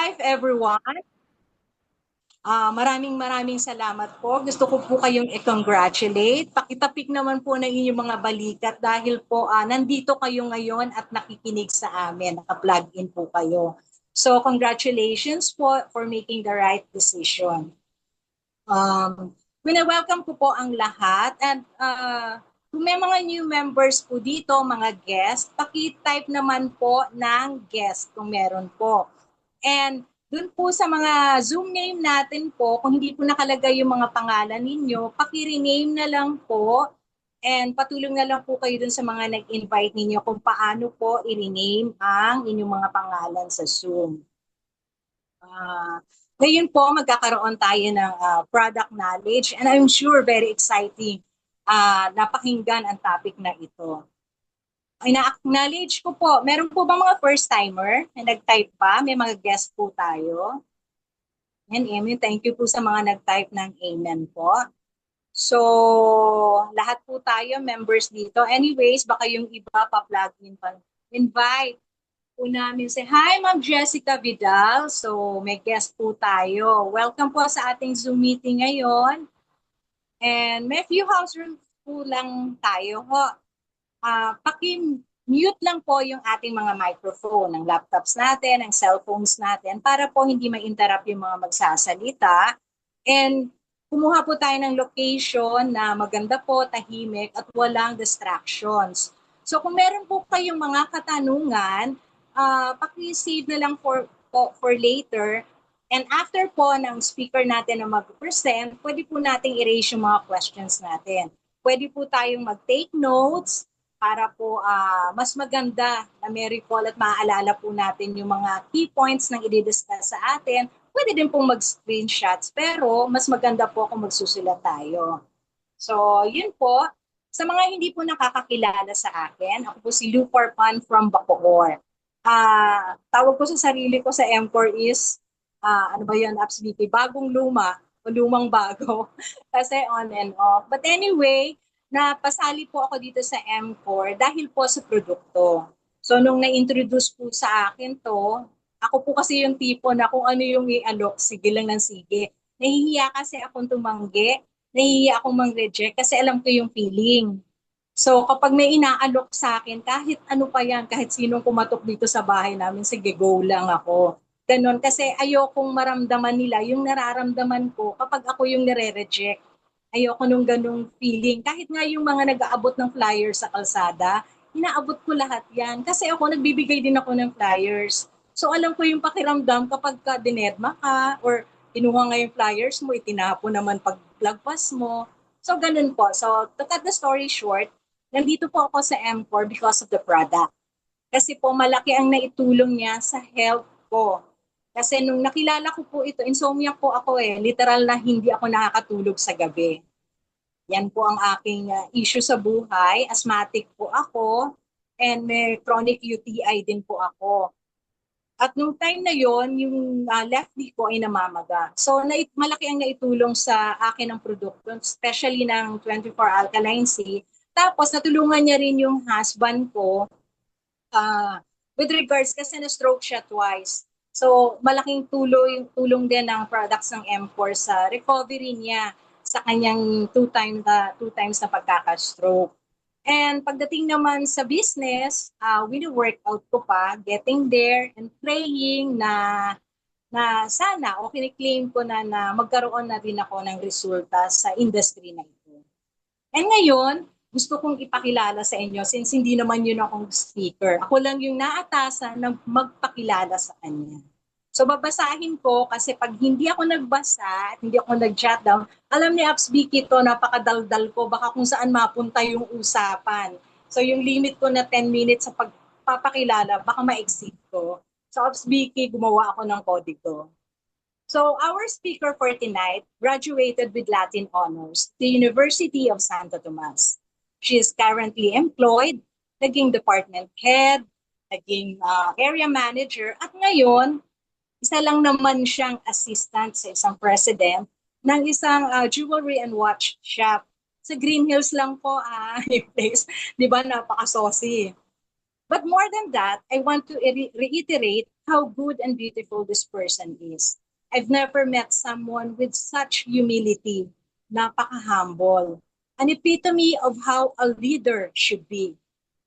life, everyone. Maraming salamat po. Gusto ko po kayong i-congratulate. Pakitapik naman po ng inyong mga balikat dahil po nandito kayo ngayon at nakikinig sa amin. Naka-plug in po kayo. So congratulations po for making the right decision. Welcome ko po ang lahat and kung may mga new members po dito, mga guest, paki-type naman po ng guest kung meron po. And dun po sa mga Zoom name natin po, kung hindi po nakalagay yung mga pangalan ninyo, paki-rename na lang po and patulong na lang po kayo dun sa mga nag-invite ninyo kung paano po i-rename ang inyong mga pangalan sa Zoom. Ngayon po, magkakaroon tayo ng product knowledge and I'm sure very exciting napakinggan ang topic na ito. Ina-acknowledge ko po, meron po ba mga first-timer na nag-type pa? May mga guest po tayo. And amen, thank you po sa mga nag-type ng amen po. So, lahat po tayo, members dito. Anyways, baka yung iba pa-plug in pa. Invite po namin si hi, Ma'am Jessica Vidal. So, may guest po tayo. Welcome po sa ating Zoom meeting ngayon. And may few house rules po lang tayo ho. Paki-mute lang po yung ating mga microphone, ng laptops natin, ng cellphones natin, para po hindi ma-interrupt yung mga magsasalita. And kumuha po tayo ng location na maganda po, tahimik, at walang distractions. So kung meron po kayong mga katanungan, paki-save na lang for later. And after po ng speaker natin na mag-present, pwede po nating erase yung mga questions natin. Pwede po tayong mag-take notes, para po mas maganda na may recall at maaalala po natin yung mga key points ng i-discuss sa atin. Pwede din pong mag-screenshots, pero mas maganda po kung magsusulat tayo. So, yun po. Sa mga hindi po nakakakilala sa akin, ako po si Lou Corpan from Bacoor. Tawag ko sa sarili ko sa M4 is, ano ba yun, absolutely, bagong luma o lumang bago. Kasi on and off. But anyway, napasali po ako dito sa M4 dahil po sa produkto. So nung na-introduce po sa akin to, ako po kasi yung tipo na kung ano yung i-alok, sige lang ng sige. Nahihiya kasi akong tumanggi, nahihiya akong mang-reject kasi alam ko yung feeling. So kapag may inaalok sa akin, kahit ano pa yan, kahit sinong kumatok dito sa bahay namin, sige go lang ako. Ganon, kasi ayokong maramdaman nila yung nararamdaman ko kapag ako yung nire-reject. Ayoko nung ganung feeling. Kahit nga yung mga nag-aabot ng flyers sa kalsada, inaabot ko lahat yan. Kasi ako, nagbibigay din ako ng flyers. So alam ko yung pakiramdam kapag ka dinerma ka or kinuha nga yung flyers mo, itinapo naman pag lagpas mo. So ganun po. So to cut the story short, nandito po ako sa M4 because of the product. Kasi po malaki ang naitulong niya sa health ko. Kasi nung nakilala ko po ito, insomnia po ako literal na hindi ako nakakatulog sa gabi. Yan po ang aking issue sa buhay. Asthmatic po ako and may chronic UTI din po ako. At nung time na yon, yung left knee ko ay namamaga. So malaki ang naitulong sa akin ng produkto, especially ng 24 Alkaline C. Tapos natulungan niya rin yung husband ko with regards kasi na-stroke siya twice. So, malaking tulong din ng products ng M4 sa recovery niya sa kanyang two times na pagkaka-stroke. And pagdating naman sa business, wini-workout ko pa, getting there and praying na sana o kiniklaim ko na magkaroon na din ako ng resulta sa industry na ito. And ngayon, gusto kong ipakilala sa inyo since hindi naman yun akong speaker. Ako lang yung naatasan na magpakilala sa kanya. So babasahin ko kasi pag hindi ako nagbasa at hindi ako nag-jot down, alam ni Abs Vicky to, napakadaldal ko, baka kung saan mapunta yung usapan. So yung limit ko na 10 minutes sa pagpapakilala, baka ma-exceed ko. So Abs Vicky, gumawa ako ng kodigo. So our speaker for tonight graduated with Latin honors at the University of Santo Tomas. She is currently employed, naging department head, naging area manager, at ngayon, isa lang naman siyang assistant sa isang president ng isang jewelry and watch shop. Sa Green Hills lang po yung place. Di ba, napaka-saucy. But more than that, I want to reiterate how good and beautiful this person is. I've never met someone with such humility, napaka-humble, an epitome of how a leader should be.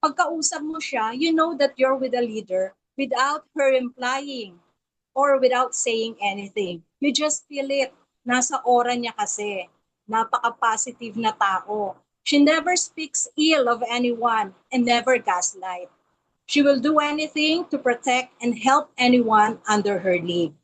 Pagkausap mo siya, you know that you're with a leader without her implying or without saying anything. You just feel it. Nasa aura niya kasi. Napaka-positive na tao. She never speaks ill of anyone and never gaslight. She will do anything to protect and help anyone under her league.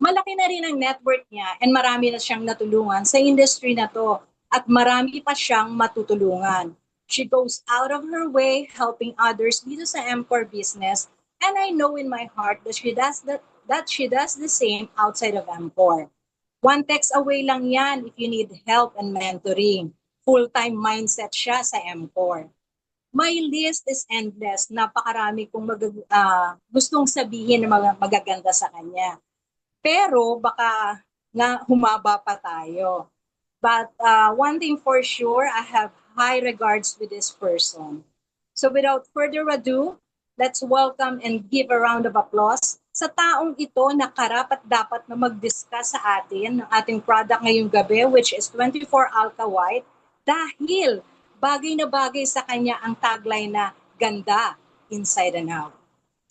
Malaki na rin ang network niya and marami na siyang natulungan sa industry na to at marami pa siyang matutulungan. She goes out of her way helping others dito sa MCOR business, and I know in my heart that she does the same outside of MCOR. One text away lang yan if you need help and mentoring. Full-time mindset siya sa MCOR. My list is endless. Napakarami kong gustong sabihin na magaganda sa kanya. Pero baka na humaba pa tayo. But one thing for sure, I have high regards with this person. So without further ado, let's welcome and give a round of applause sa taong ito na karapat dapat na mag-discuss sa atin ng ating product ngayong gabi, which is 24 Alka White, dahil bagay na bagay sa kanya ang tagline na ganda inside and out.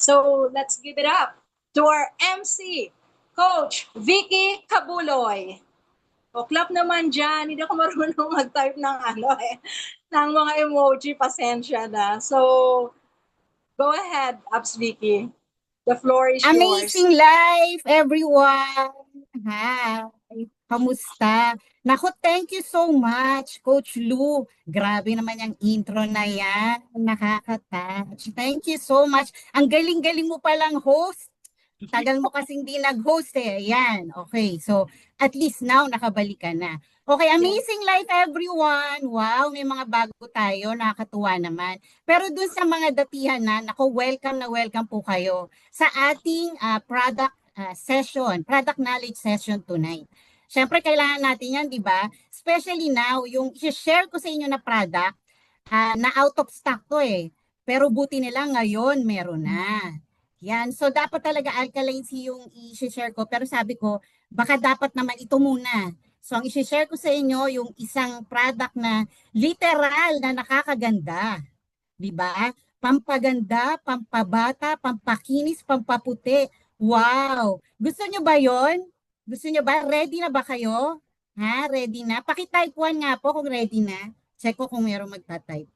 So let's give it up to our MC, Coach Vicky Cabuloy. O clap naman dyan, hindi ako marunong mag-type ng ng mga emoji, pasensya na. So, go ahead, Abs Vicky. The floor is yours. Amazing life, everyone! Hi! Kamusta? Naku, thank you so much, Coach Lou. Grabe naman yung intro na yan. Nakaka-touch. Thank you so much. Ang galing-galing mo palang host. Tagal mo kasing di nag-host eh. Yan. Okay. So, at least now, nakabalik ka na. Okay, amazing life everyone. Wow, may mga bago tayo. Nakakatuwa naman. Pero dun sa mga datihan naku, welcome na welcome po kayo sa ating product session, product knowledge session tonight. Siyempre, kailangan natin yan, di ba? Especially now, yung i-share ko sa inyo na product, na out of stock to eh. Pero buti nila ngayon, meron na. Yan. So, dapat talaga alkaline C yung i-share ko. Pero sabi ko, baka dapat naman ito muna. So, ang i-share ko sa inyo yung isang product na literal na nakakaganda. Diba? Pampaganda, pampabata, pampakinis, pampaputi. Wow! Gusto nyo ba yon? Gusto nyo ba? Ready na ba kayo? Ha? Ready na? Pakitype 1 nga po kung ready na. Check ko kung mayroong magta-type.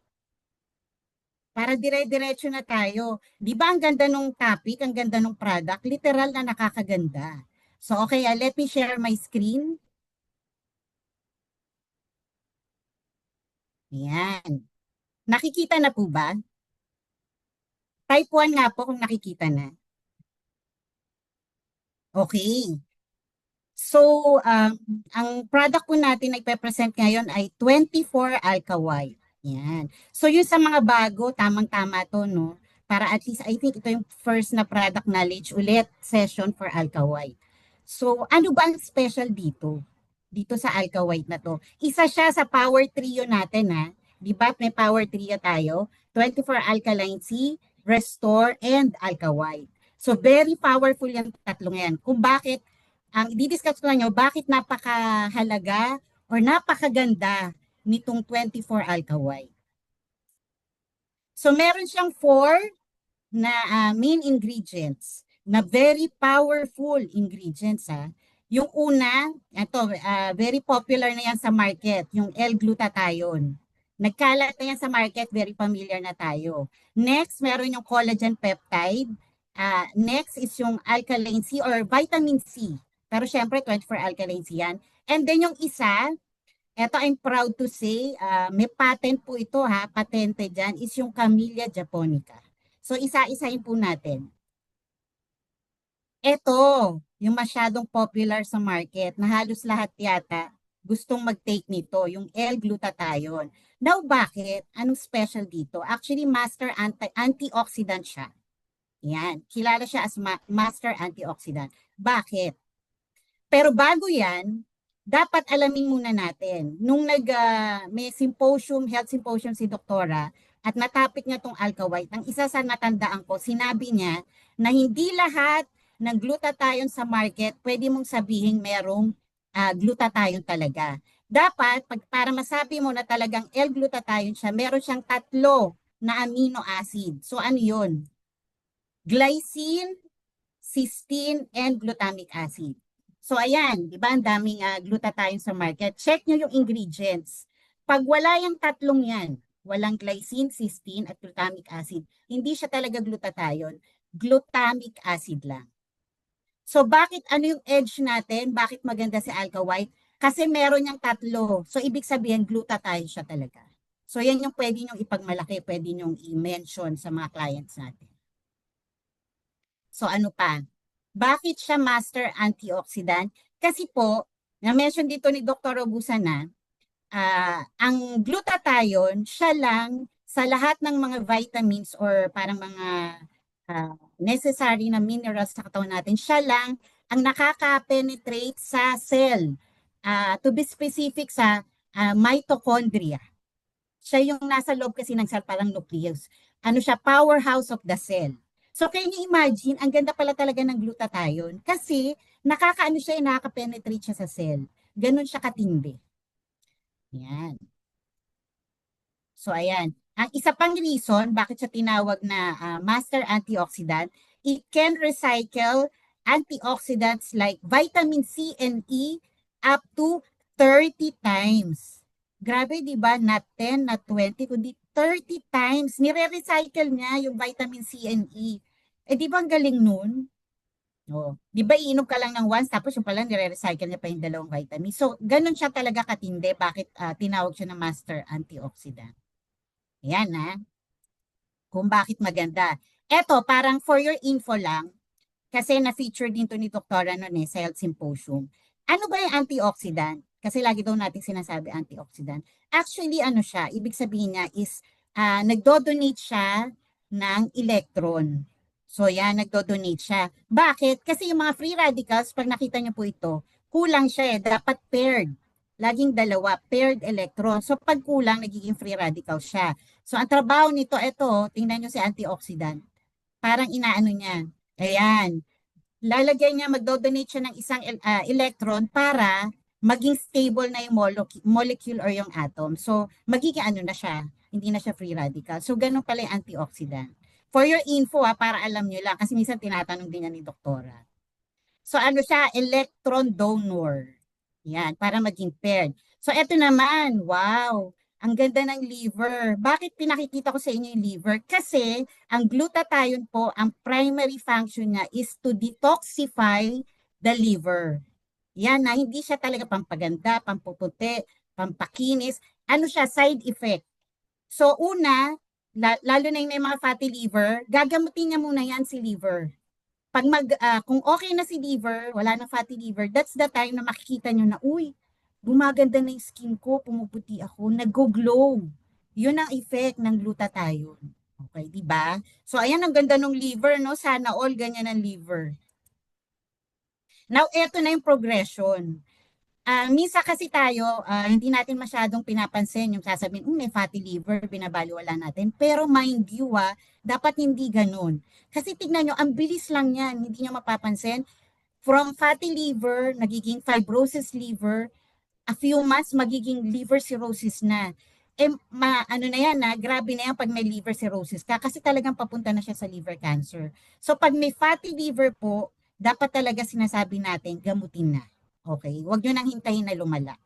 Para dire-diretso na tayo. Di ba ang ganda nung topic, ang ganda nung product? Literal na nakakaganda. So, okay, let me share my screen. Ayan. Nakikita na po ba? Type 1 nga po kung nakikita na. Okay. So, ang product po natin na ipe-present ngayon ay 24 Alka White. Yan. So, yun sa mga bago, tamang-tama to, no? Para at least, I think ito yung first na product knowledge ulit session for Alka White. So, ano ba ang special dito? Dito sa Alka White na to. Isa siya sa power trio natin, ha? Di ba? May power trio tayo. 24 Alkaline C, Restore, and Alka White. So, very powerful yung tatlong yan. Kung bakit, ang i-discuss ko na nyo, bakit napakahalaga or napakaganda nitong 24 Alka White. So, meron siyang 4 na main ingredients na very powerful ingredients. Yung una, ito, very popular na yan sa market, yung L-glutathione. Nagkalat na yan sa market, very familiar na tayo. Next, meron yung collagen peptide. Next is yung alkaline C or vitamin C. Pero syempre, 24 alkaline C yan. And then yung isa, eto I'm proud to say, may patent po ito patente dyan, is yung Camellia japonica. So isa-isahin po natin. Ito, yung masyadong popular sa market, na halos lahat yata gustong mag-take nito, yung L-glutathione. Now, bakit? Anong special dito? Actually, master antioxidant siya. Yan. Kilala siya as master antioxidant. Bakit? Pero bago yan, dapat alamin muna natin. Nung may symposium, health symposium si Doktora, at natapik niya tong Alka White, ang isa sa natandaan ko, sinabi niya na hindi lahat ng glutathione sa market, pwede mong sabihin merong glutathione talaga. Dapat, para masabi mo na talagang L-glutathione siya, meron siyang 3 na amino acid. So ano yun? Glycine, cysteine, and glutamic acid. So ayan, di ba ang daming glutathione sa market. Check nyo yung ingredients. Pag wala yung 3 yan, walang glycine, cysteine, at glutamic acid, hindi siya talaga glutathione. Glutamic acid lang. So bakit ano yung edge natin? Bakit maganda si Alka White? Kasi meron niyang 3. So ibig sabihin glutathione siya talaga. So yan yung pwede niyong ipagmalaki, pwede niyong i-mention sa mga clients natin. So ano pa? Bakit siya master antioxidant? Kasi po, na-mention dito ni Dr. Robusa na, ang glutathione, siya lang sa lahat ng mga vitamins or parang mga necessary na minerals sa katawan natin, siya lang ang nakaka-penetrate sa cell. To be specific sa mitochondria. Siya yung nasa loob kasi ng cell, parang nucleus. Ano siya? Powerhouse of the cell. So, can you imagine, ang ganda pala talaga ng glutathione kasi nakaka-ano siya, nakaka-penetrate siya sa cell. Ganun siya katindi. Yan. So, ayan. Ang isa pang reason bakit siya tinawag na master antioxidant, it can recycle antioxidants like vitamin C and E up to 30 times. Grabe, di ba? Not 10, not 20, kundi 30 times. Nire-recycle niya yung vitamin C and E. Eh, di ba ang galing nun? Oh, di ba iinom ka lang ng once tapos yung pala nire-recycle niya pa yung 2 vitamin. So, ganun siya talaga katindi. Bakit tinawag siya na master antioxidant? Ayan kung bakit maganda. Eto, parang for your info lang, kasi na-feature din to ni Doktora noon sa Health Symposium. Ano ba yung antioxidant? Kasi lagi daw natin sinasabi antioxidant. Actually, ano siya, ibig sabihin niya is nagdo-donate siya ng electron. So yan, nagdo-donate siya. Bakit? Kasi yung mga free radicals, pag nakita niyo po ito, kulang siya dapat paired. Laging 2, paired electron. So pag kulang, nagiging free radical siya. So ang trabaho nito, ito, tingnan nyo si antioxidant. Parang inaano niya. Ayan. Lalagyan niya, magdo-donate siya ng isang electron para maging stable na yung molecule or yung atom. So, magiging ano na siya, hindi na siya free radical. So, ganun pala yung antioxidant. For your info, para alam nyo lang, kasi minsan tinatanong din niya ni Doktora. So, ano siya? Electron donor. Yan, para maging paired. So, eto naman, wow, ang ganda ng liver. Bakit pinakikita ko sa inyo yung liver? Kasi, ang glutathione po, ang primary function niya is to detoxify the liver. Yan na, hindi siya talaga pampaganda, pampuputi, pampakinis. Ano siya? Side effect. So, una, lalo na yung may mga fatty liver, gagamutin niya muna yan si liver. Pag kung okay na si liver, wala na fatty liver, that's the time na makikita nyo na, uy, gumaganda na yung skin ko, pumuputi ako, nag-glow. Yun ang effect ng glutathione. Okay, di ba? So, ayan ang ganda ng liver, no? Sana all ganyan ang liver. Now, eto na yung progression. Minsan kasi tayo, hindi natin masyadong pinapansin yung sasabihin, may fatty liver, binabaliwala natin. Pero mind you, dapat hindi ganun. Kasi tignan nyo, ang bilis lang yan, hindi nyo mapapansin. From fatty liver, nagiging fibrosis liver, a few months, magiging liver cirrhosis na. Ano na yan, grabe na yan pag may liver cirrhosis ka kasi talagang papunta na siya sa liver cancer. So pag may fatty liver po, dapat talaga sinasabi natin, gamutin na. Okay? Huwag nyo nang hintayin na lumala.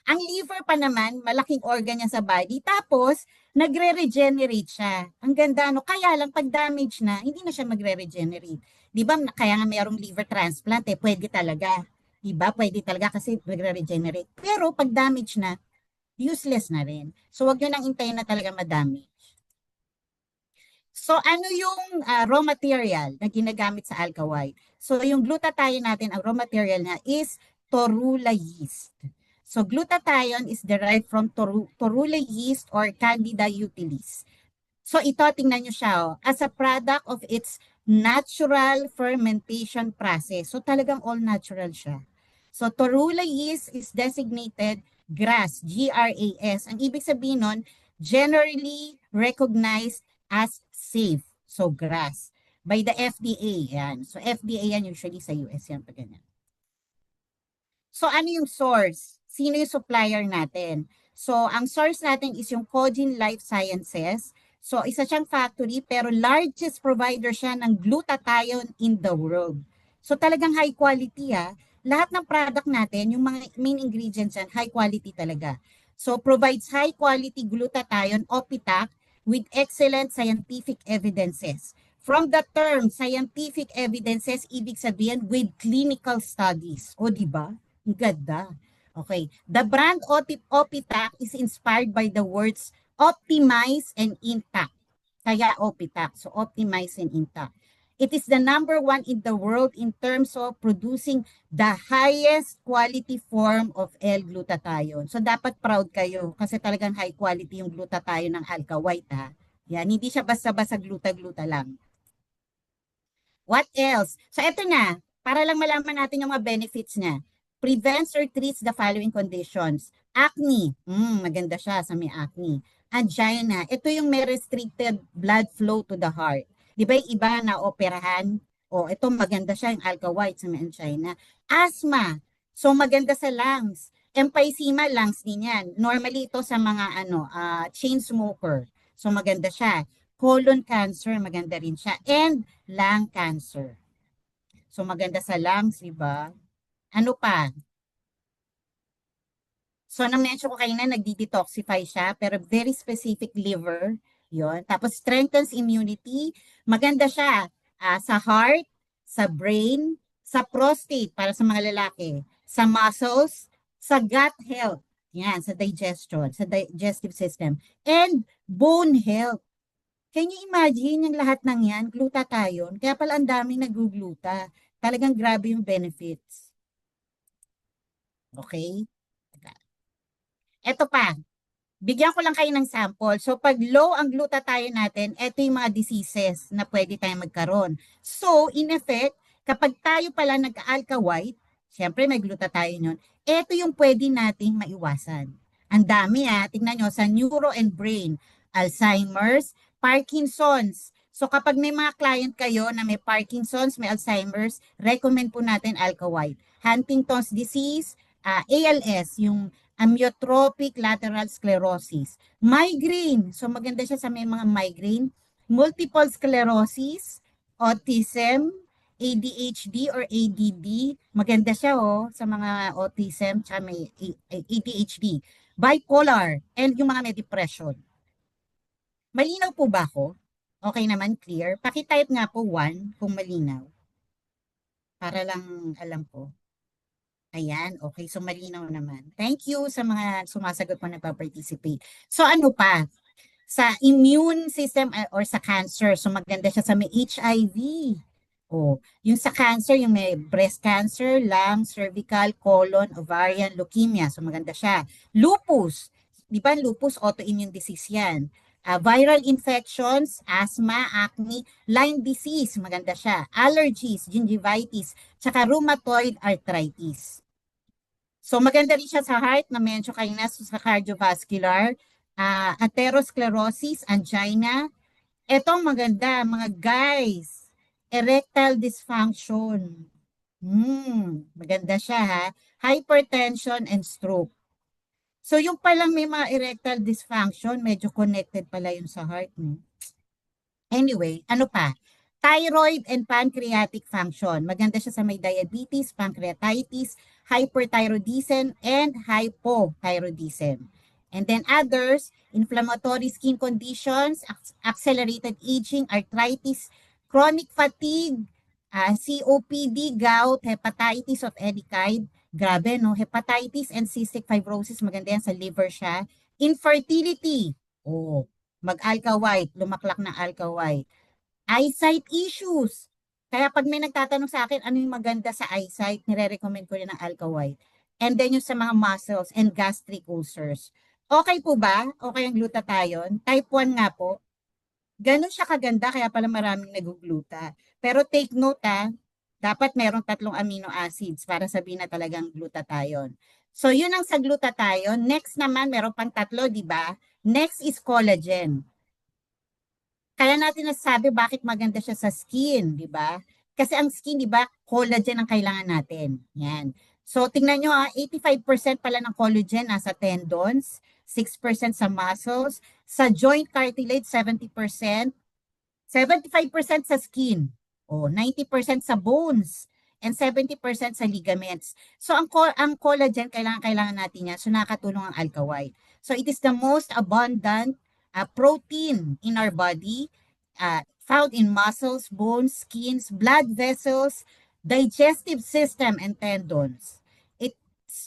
Ang liver pa naman, malaking organ niya sa body. Tapos, nagre-regenerate siya. Ang ganda, no? Kaya lang, pag damage na, hindi na siya magre-regenerate. Di ba? Kaya nga mayroong liver transplant, pwede talaga. Di ba? Pwede talaga kasi nagre-regenerate. Pero pag damage na, useless na rin. So, wag nyo nang hintayin na talaga madami. So, ano yung raw material na ginagamit sa Alka White? So, yung glutathione natin, ang raw material niya is torula yeast. So, glutathione is derived from torula yeast or Candida utilis. So, ito, tingnan nyo siya, as a product of its natural fermentation process. So, talagang all natural siya. So, torula yeast is designated GRAS, G-R-A-S. Ang ibig sabihin nun, generally recognized as safe. So GRAS by the FDA yan. So FDA yan usually sa US yan pag ganyan. So ano yung source? Sino yung supplier natin? So ang source natin is yung Cogin Life Sciences. So isa siyang factory pero largest provider siya ng glutathione in the world. So talagang high quality ah. Lahat ng product natin, yung mga main ingredients yan, high quality talaga. So provides high quality glutathione, OPITAC, with excellent scientific evidences. From the term scientific evidences, ibig sabihin with clinical studies. O di ba? Ang ganda. Okay. The brand Opitac is inspired by the words optimize and intact. Kaya Opitac. So optimize and intact. It is the number one in the world in terms of producing the highest quality form of L-glutathione. So dapat proud kayo kasi talagang high quality yung glutathione ng Alka White ha. Yan, hindi siya basta-basta gluta-gluta lang. What else? So ito na, para lang malaman natin yung mga benefits niya. Prevents or treats the following conditions. Acne, maganda siya sa may acne. Angina, ito yung may restricted blood flow to the heart. Di ba yung iba na operahan? O, ito maganda siya yung Alka White sa may angina. Asthma, so maganda sa lungs. Emphysema, lungs din yan. Normally ito sa mga chain smoker. So maganda siya. Colon cancer, maganda rin siya. And lung cancer. So maganda sa lungs, di ba? Ano pa? So, na-mention ko kanina, nagdi-detoxify siya, pero very specific liver. Yon. Tapos, strengthens immunity. Maganda siya sa heart, sa brain, sa prostate, para sa mga lalaki, sa muscles, sa gut health. Yan, sa digestion, sa digestive system. And bone health. Can you imagine yung lahat ng yan? Glutathione. Kaya pala ang daming nag-gluta. Talagang grabe yung benefits. Okay? Ito pa, bigyan ko lang kayo ng sample. So, pag low ang glutathione natin, ito yung mga diseases na pwede tayong magkaroon. So, in effect, kapag tayo pala nag-alka white, syempre may glutathione yun, ito yung pwede nating maiwasan. Ang dami tingnan nyo, sa neuro and brain, Alzheimer's, Parkinson's. So, kapag may mga client kayo na may Parkinson's, may Alzheimer's, recommend po natin alka white. Huntington's disease, ALS, yung amyotrophic lateral sclerosis. Migraine. So maganda siya sa may mga migraine. Multiple sclerosis, autism, ADHD or ADD. Maganda siya sa mga autism tsaka may ADHD. Bipolar and yung mga may depression. Malinaw po ba ako? Okay naman, clear? Pakitype nga po 1 kung malinaw. Para lang alam ko. Ayan, okay. So malinaw naman. Thank you sa mga sumasagot po nagpa-participate. So ano pa? Sa immune system or sa cancer, so maganda siya sa may HIV. Yung sa cancer, yung may breast cancer, lung, cervical, colon, ovarian, leukemia. So maganda siya. Lupus. Di ba lupus, autoimmune disease yan. Viral infections, asthma, acne, Lyme disease, maganda siya. Allergies, gingivitis, tsaka rheumatoid arthritis. So maganda rin siya sa heart, na mention kayo na sa cardiovascular, atherosclerosis, angina. Etong maganda, mga guys, erectile dysfunction. Maganda siya ha. Hypertension and stroke. So yung palang may mga erectile dysfunction, medyo connected pala yun sa heart. Anyway, ano pa? Thyroid and pancreatic function. Maganda siya sa may diabetes, pancreatitis, hyperthyroidism, and hypothyroidism. And then others, inflammatory skin conditions, accelerated aging, arthritis, chronic fatigue, COPD, gout, hepatitis of any kind. Grabe, no? Hepatitis and cystic fibrosis, maganda yan sa liver siya. Infertility, mag-alka white, lumaklak na alka white. Eyesight issues. Kaya pag may nagtatanong sa akin, ano yung maganda sa eyesight, nire-recommend ko rin ang alka white. And then yung sa mga muscles and gastric ulcers. Okay po ba? Okay ang glutathione? Type 1 nga po. Ganun siya kaganda, kaya pala maraming nagugluta. Pero take note dapat merong 3 amino acids para sabihin na talagang glutathione. So yun ang sa glutathione. Next naman, meron pang 3, di ba? Next is collagen. Kaya natin nasabi bakit maganda siya sa skin, di ba? Kasi ang skin, di ba, collagen ang kailangan natin. Yan. So, tingnan nyo 85% pala ng collagen nasa tendons, 6% sa muscles, sa joint cartilage, 70%, 75% sa skin, 90% sa bones, and 70% sa ligaments. So, ang collagen, kailangan natin yan. So, nakakatulong ang alka white. So, it is the most abundant protein in our body, found in muscles, bones, skins, blood vessels, digestive system, and tendons.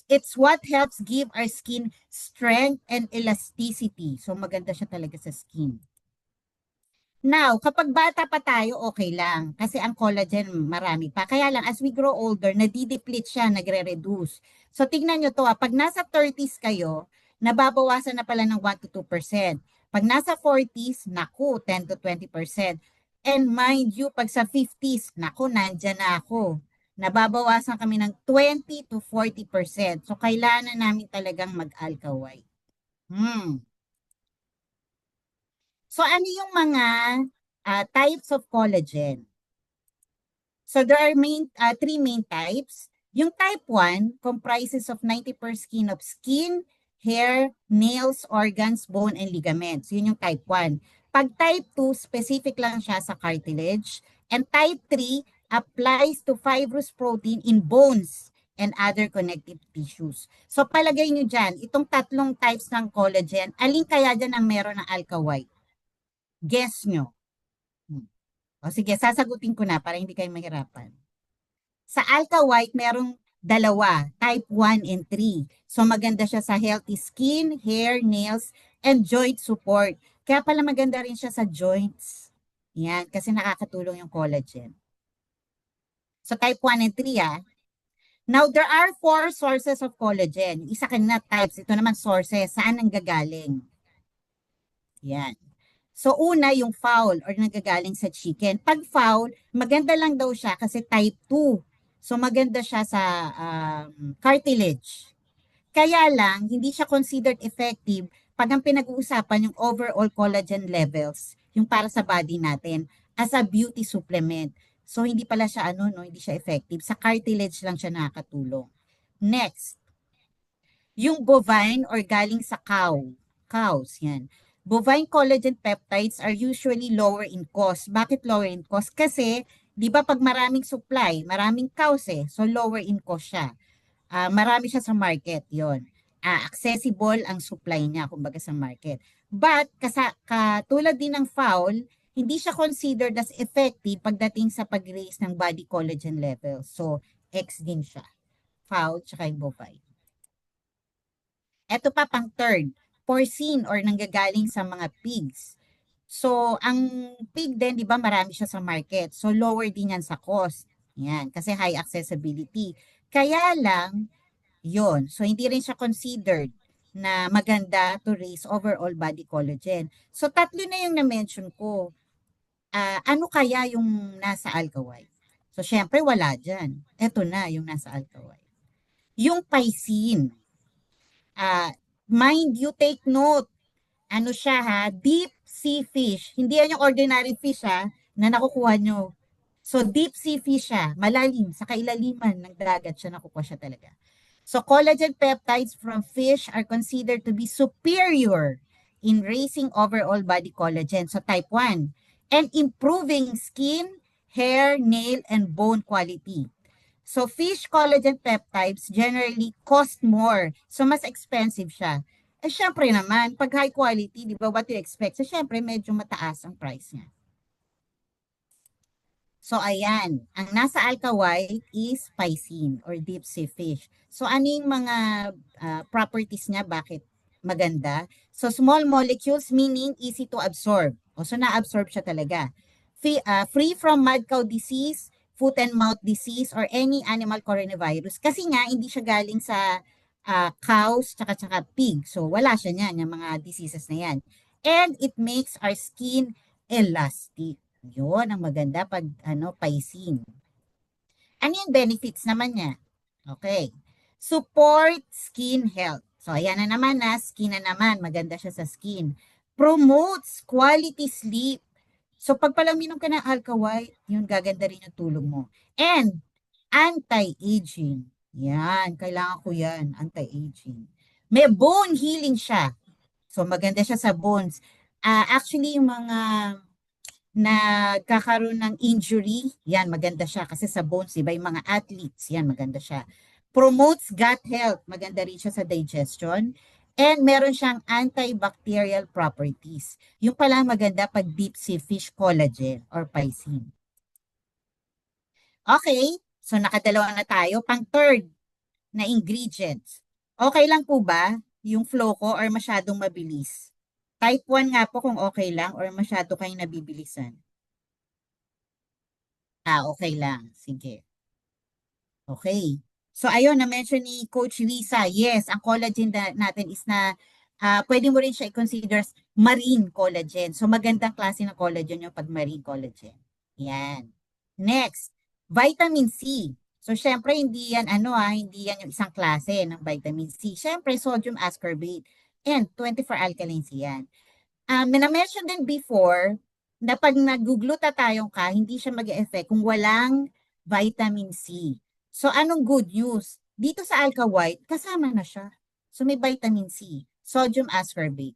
It's what helps give our skin strength and elasticity. So, maganda siya talaga sa skin. Now, kapag bata pa tayo, okay lang. Kasi ang collagen, marami pa. Kaya lang, as we grow older, nadideplete siya, nagre-reduce. So, tignan nyo to. Pag nasa 30s kayo, nababawasan na pala ng 1 to 2%. Pag nasa 40s, naku, 10 to 20%. And mind you, pag sa 50s, naku, nandyan na ako. Nababawasan kami ng 20 to 40%. So, kailangan namin talagang mag-alka white. So, ano yung mga types of collagen? So, there are three main types. Yung type 1 comprises of 90% of skin, hair, nails, organs, bone, and ligaments. Yun yung type 1. Pag type 2, specific lang siya sa cartilage. And type 3 applies to fibrous protein in bones and other connective tissues. So, palagay nyo dyan, itong tatlong types ng collagen, alin kaya dyan ang meron ng alka white? Guess nyo. O sige, sasagutin ko na para hindi kayo mahirapan. Sa alka white, merong dalawa, type 1 and 3. So maganda siya sa healthy skin, hair, nails, and joint support. Kaya pala maganda rin siya sa joints. Yan, kasi nakakatulong yung collagen. So type 1 and 3 Now, there are 4 sources of collagen. Isa kanina types, ito naman sources. Saan ang gagaling? Yan. So una, yung fowl or nagagaling sa chicken. Pag fowl, maganda lang daw siya kasi type 2. So maganda siya sa cartilage. Kaya lang, hindi siya considered effective pag ang pinag-uusapan yung overall collagen levels, yung para sa body natin, as a beauty supplement. So hindi pala siya hindi siya effective. Sa cartilage lang siya nakakatulong. Next, yung bovine or galing sa cows, yan. Bovine collagen peptides are usually lower in cost. Bakit lower in cost? Kasi, di ba pag maraming supply, maraming cows so lower in cost siya. Marami siya sa market, yon. Accessible ang supply niya, kumbaga sa market. But, katulad din ng fowl, hindi siya considered as effective pagdating sa pag-raise ng body collagen level. So, X din siya. Fowl, tsaka yung bovine. Ito pa pang third, porcine or nanggagaling sa mga pigs. So, ang pig din, di ba, marami siya sa market. So, lower din yan sa cost. Yan, kasi high accessibility. Kaya lang, yon. So, hindi rin siya considered na maganda to raise overall body collagen. So, tatlo na yung na-mention ko. Ano kaya yung nasa alka white? So, syempre, wala dyan. Ito na yung nasa alka white. Yung pycine. Mind you, take note. Ano siya deep sea fish. Hindi yan yung ordinary fish na nakukuha nyo. So deep sea fish siya, malalim, sa kailaliman ng dagat siya nakukuha siya talaga. So collagen peptides from fish are considered to be superior in raising overall body collagen. So type 1. And improving skin, hair, nail, and bone quality. So fish collagen peptides generally cost more. So mas expensive siya. Syempre naman, pag high quality, di ba, what you expect? So syempre, medyo mataas ang price niya. So ayan, ang nasa alka white is piscine or deep sea fish. So ano yung mga properties niya, bakit maganda? So small molecules meaning easy to absorb. So na-absorb siya talaga. Free from mad cow disease, foot and mouth disease, or any animal coronavirus. Kasi nga, hindi siya galing sa cows tsaka pig. So wala siya niyan, yung mga diseases na yan. And it makes our skin elastic. Yun ang maganda pag piscine. Ano yung benefits naman niya? Okay. Support skin health. So, ayan na naman na, skin na naman. Maganda siya sa skin. Promotes quality sleep. So, pag pala uminom ka ng alka white, yun, gaganda rin yung tulog mo. And, anti-aging. Yan, kailangan ko yan, anti-aging. May bone healing siya. So, maganda siya sa bones. Actually, yung mga nagkakaroon ng injury, yan, maganda siya. Kasi sa bones, iba yung mga athletes, yan, maganda siya. Promotes gut health, maganda rin siya sa digestion. And meron siyang antibacterial properties. Yung pala maganda pag deep sea fish collagen or pycine. Okay, so nakadalawa na tayo. Pang third na ingredients. Okay lang po ba yung flow ko or masyadong mabilis? Type 1 nga po kung okay lang or masyado kayong nabibilisan. Okay lang. Sige. Okay. So ayun, na-mention ni Coach Lisa, yes, ang collagen natin is na pwede mo rin siya i-consider as marine collagen. So magandang klase ng collagen yung pag marine collagen. Yan. Next, vitamin C. So syempre hindi yan hindi yan yung isang klase ng vitamin C. Syempre sodium ascorbate and 24 alkaline C yan. Na-mention din before na pag nag-glutathione ka, hindi siya mag-e-effect kung walang vitamin C. So, anong good news? Dito sa Alka White, kasama na siya. So, may vitamin C, sodium ascorbate.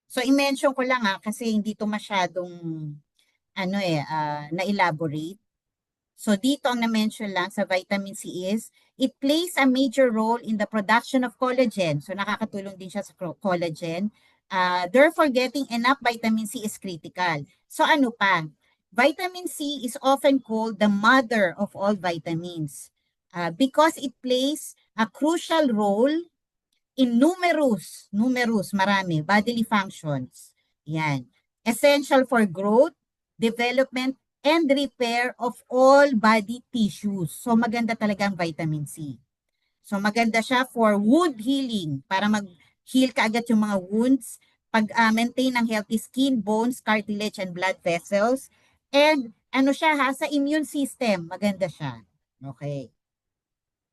So, i-mention ko lang kasi hindi to masyadong na-elaborate. So dito ang na-mention lang sa vitamin C is, it plays a major role in the production of collagen. So nakakatulong din siya sa collagen. Therefore, getting enough vitamin C is critical. So ano pa? Vitamin C is often called the mother of all vitamins because it plays a crucial role in marami, bodily functions. Yan. Essential for growth, development, and repair of all body tissues. So maganda talaga ang vitamin C. So maganda siya for wound healing, para mag-heal ka agad yung mga wounds, pag-maintain ng healthy skin, bones, cartilage, and blood vessels. And siya sa immune system, maganda siya. Okay.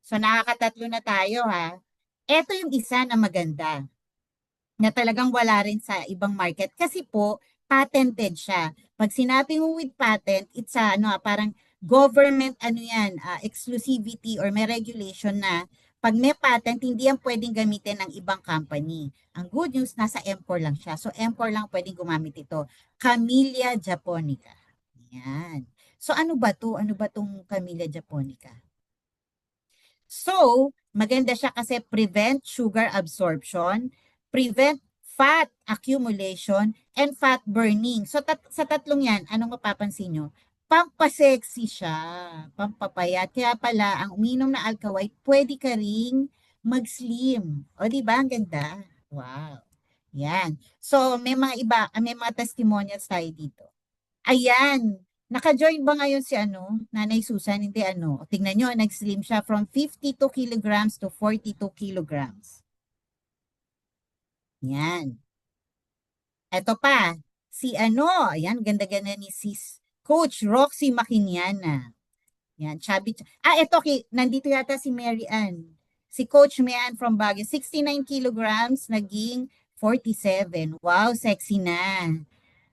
So nakakatatlo na tayo ha. Ito yung isa na maganda na talagang wala rin sa ibang market kasi po patented siya. Pag sinabi mo with patent, it's parang government exclusivity or may regulation na pag may patent, hindi yan pwedeng gamitin ng ibang company. Ang good news, nasa M4 lang siya. So M4 lang pwedeng gumamit ito. Camellia japonica. Yan. So ano ba to? Ano ba tong Camellia japonica? So, maganda siya kasi prevent sugar absorption, prevent fat accumulation, and fat burning. So, sa tatlong yan, anong mapapansin nyo? Pampasexy siya, pampapayat. Kaya pala, ang uminom na alka white, pwede ka ring mag-slim. O, di ba? Ang ganda. Wow. Yan. So, may mga testimonials tayo dito. Ayan. Naka-join ba ngayon si Nanay Susan? Hindi Tingnan nyo, nag-slim siya from 52 kilograms to 42 kilograms. Yan. Ito pa, ayan, ganda-ganda ni sis Coach Roxy Maquiniana. Yan, chubby. Ito, nandito yata si Mary Ann. Si Coach Mary from Baguio, 69 kilograms, naging 47. Wow, sexy na.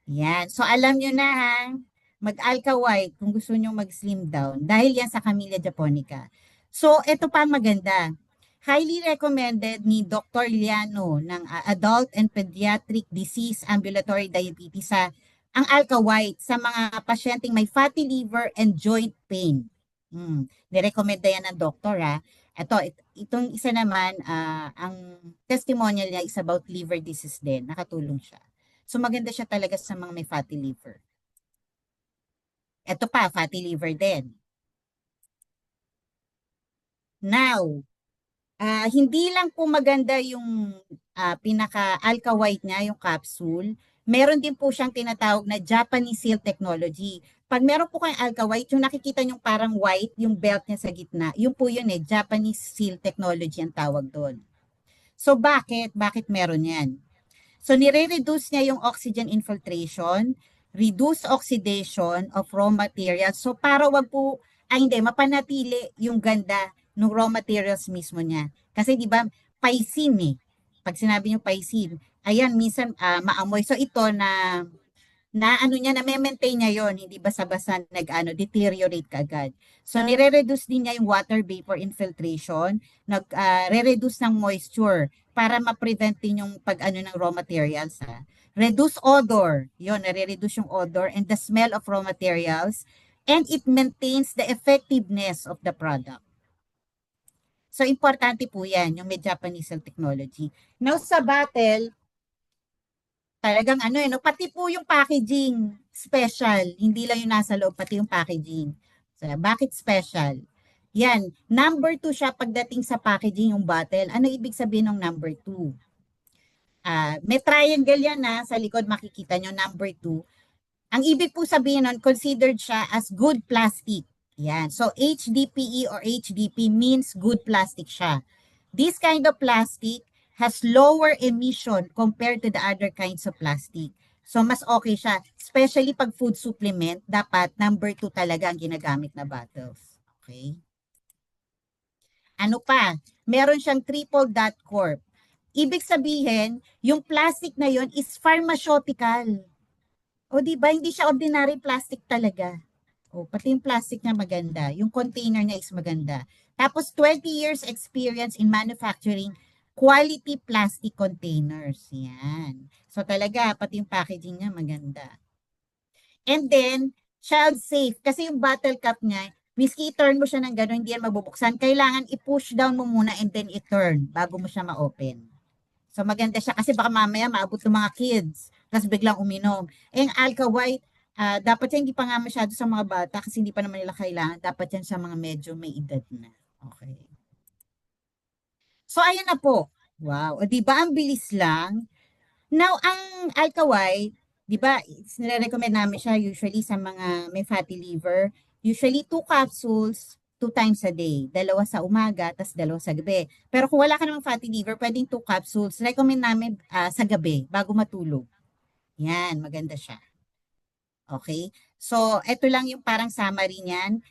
Yan. So, alam nyo na ha, mag-alka white kung gusto nyo mag-slim down dahil yan sa Camellia japonica. So, ito pa ang maganda. Highly recommended ni Dr. Liano ng Adult and Pediatric Disease Ambulatory Diabetes ang alka white sa mga pasyenteng may fatty liver and joint pain. Nirecommend yan ng doktor ha. Itong isa naman, ang testimonial niya is about liver disease din. Nakatulong siya. So maganda siya talaga sa mga may fatty liver. Ito pa, fatty liver din. Now, hindi lang po maganda yung pinaka-alka white niya, yung capsule. Meron din po siyang tinatawag na Japanese seal technology. Pag meron po kayong alka white, yung nakikita nyo parang white, yung belt niya sa gitna, yun po yun Japanese seal technology ang tawag doon. So bakit? Bakit meron yan? So nire-reduce niya yung oxygen infiltration, reduce oxidation of raw materials. So para mapanatili yung ganda ng raw materials mismo niya. Kasi 'di ba, paisin eh. Pag sinabi nyo paisin, ayan, minsan maamoy. So ito na ano niya, na-maintain niya yon, hindi basta-basta deteriorate kaagad. So nire-reduce din niya yung water vapor infiltration, re-reduce ng moisture para ma-prevent din yung pag-ano ng raw materials. Ha. Reduce odor, yon, nare-reduce yung odor and the smell of raw materials, and it maintains the effectiveness of the product. So importante po yan, yung may Japanese technology. Now sa bottle, talagang ano no, pati po yung packaging special, hindi lang yung nasa loob, pati yung packaging. So, bakit special? Yan, number 2 siya pagdating sa packaging yung bottle. Ano ibig sabihin ng number 2? May triangle yan sa likod makikita nyo, number 2. Ang ibig po sabihin nun, considered siya as good plastic. Yan. So, HDPE or HDP means good plastic siya. This kind of plastic has lower emission compared to the other kinds of plastic. So, mas okay siya. Especially pag food supplement, dapat number 2 talaga ang ginagamit na bottles. Okay? Ano pa? Meron siyang triple dot corp. Ibig sabihin, yung plastic na yon is pharmaceutical. O di ba hindi siya ordinary plastic talaga. O pati yung plastic niya maganda, yung container niya is maganda. Tapos 20 years experience in manufacturing quality plastic containers. Yan. So talaga pati yung packaging niya maganda. And then child safe kasi yung bottle cap niya, miski i-turn mo siya ng gano'n, hindi yan mabubuksan. Kailangan i-push down mo muna and then i-turn bago mo siya ma-open. So maganda siya kasi baka mamaya maabot ng mga kids tapos biglang uminom. Eh, yung Alka White, dapat yan hindi pa nga masyado sa mga bata kasi hindi pa naman nila kailangan. Dapat yan sa mga medyo may edad na. Okay. So ayan na po. Wow. O di ba ang bilis lang? Now, ang Alka White, di ba, nire-recommend namin siya usually sa mga may fatty liver. Usually 2 capsules 2 times a day. 2 sa umaga, tas 2 sa gabi. Pero kung wala ka namang fatty liver, pwedeng 2 capsules. Recommend namin sa gabi, bago matulog. Yan, maganda siya. Okay? So, ito lang yung parang summary niyan.